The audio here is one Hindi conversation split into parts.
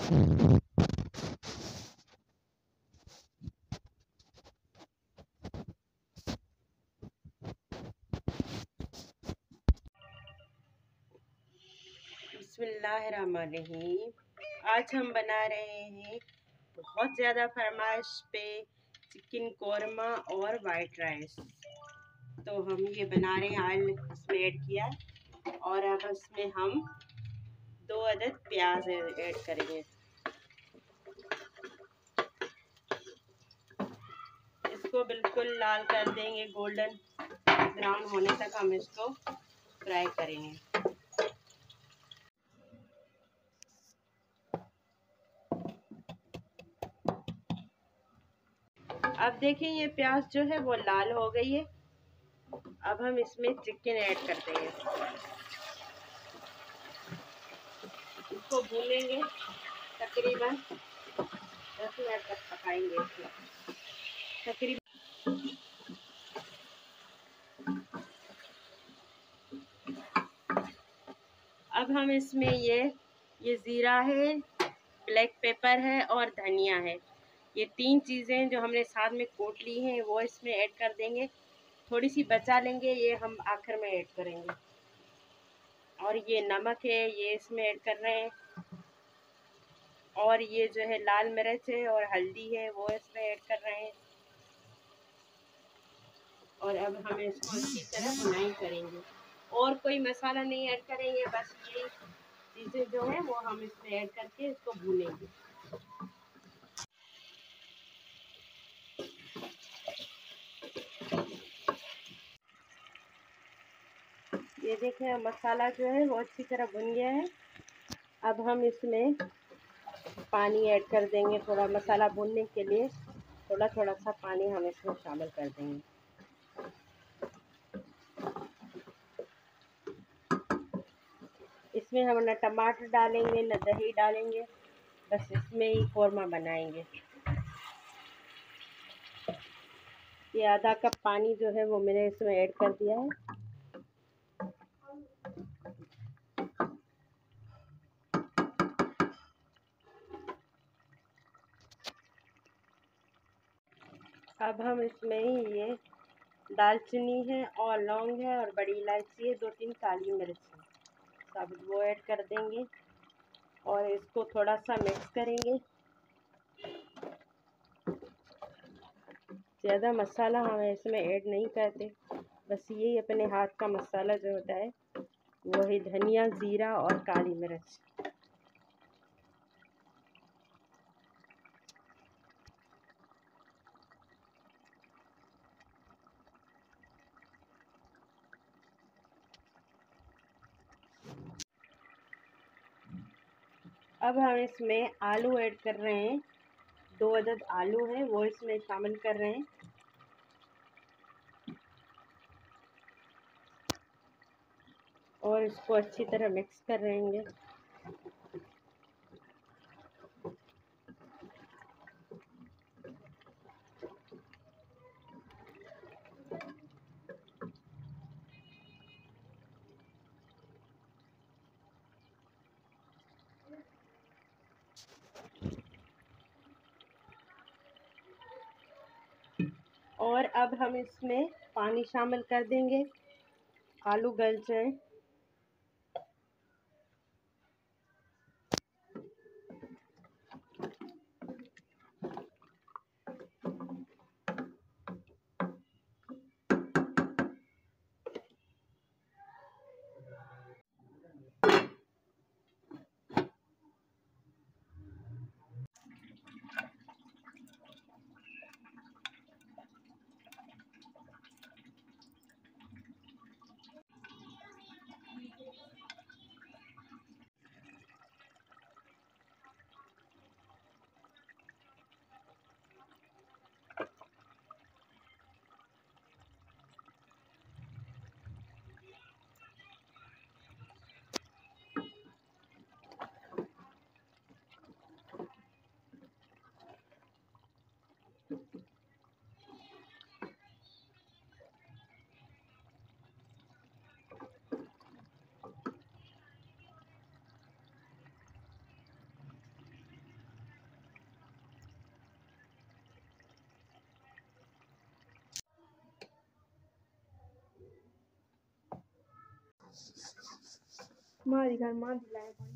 बिस्मिल्लाहिर्रहमानिर्रहीम। आज हम बना रहे हैं बहुत ज़्यादा फरमाइश पे चिकन कोरमा और वाइट राइस। तो हम ये बना रहे हैं, ऑयल इसमें ऐड किया और अब इसमें हम 2 अदद प्याज ऐड करेंगे। इसको बिल्कुल लाल कर देंगे, गोल्डन ब्राउन होने तक हम इसको फ्राई करेंगे। अब देखिए ये प्याज जो है वो लाल हो गई है। अब हम इसमें चिकन ऐड कर देंगे, इसको भूनेंगे तकरीबन 10 मिनट तक पकाएंगे इसको तकरीबन। अब हम इसमें ये ज़ीरा है, ब्लैक पेपर है और धनिया है। ये 3 चीज़ें जो हमने साथ में कूट ली हैं वो इसमें ऐड कर देंगे। थोड़ी सी बचा लेंगे, ये हम आखिर में ऐड करेंगे। और ये नमक है, ये इसमें ऐड कर रहे हैं। और ये जो है लाल मिर्च है और हल्दी है, वो इसमें ऐड कर रहे हैं। और अब हम इसको अच्छी तरह भुनाई करेंगे और कोई मसाला नहीं ऐड करेंगे, बस ये चीज़ें जो है वो हम इसमें ऐड करके इसको भूनेंगे। ये देखें मसाला जो है वो अच्छी तरह भुन गया है। अब हम इसमें पानी ऐड कर देंगे, थोड़ा मसाला भूनने के लिए थोड़ा थोड़ा सा पानी हम इसमें शामिल कर देंगे। इसमें हम न टमाटर डालेंगे न दही डालेंगे, बस इसमें ही कोरमा बनाएंगे। ये आधा कप पानी जो है वो मैंने इसमें ऐड कर दिया है। अब हम इसमें ये दालचीनी है और लौंग है और बड़ी इलायची है, 2-3 काली मिर्च है, सब वो ऐड कर देंगे और इसको थोड़ा सा मिक्स करेंगे। ज़्यादा मसाला हम इसमें ऐड नहीं करते, बस यही अपने हाथ का मसाला जो होता है वही धनिया, ज़ीरा और काली मिर्च। अब हम इसमें आलू ऐड कर रहे हैं, 2 अदद आलू हैं वो इसमें शामिल कर रहे हैं। और इसको अच्छी तरह मिक्स कर रहेंगे। और अब हम इसमें पानी शामिल कर देंगे, आलू गल जाए। हमारे घर मां दिलाए पानी।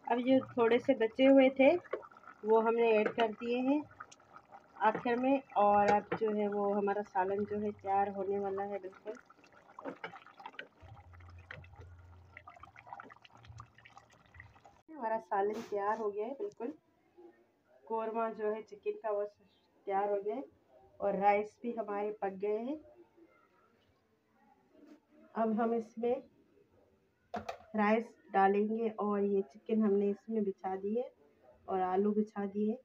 अब जो थोड़े से बचे हुए थे वो हमने ऐड कर दिए हैं आखिर में, और अब जो है वो हमारा सालन जो है तैयार होने वाला है बिल्कुल। हमारा सालन तैयार हो गया है बिल्कुल। कोरमा जो है चिकन का वो तैयार हो गया है और राइस भी हमारे पक गए हैं। अब हम इसमें राइस डालेंगे और ये चिकन हमने इसमें बिछा दिए और आलू बिछा दिए।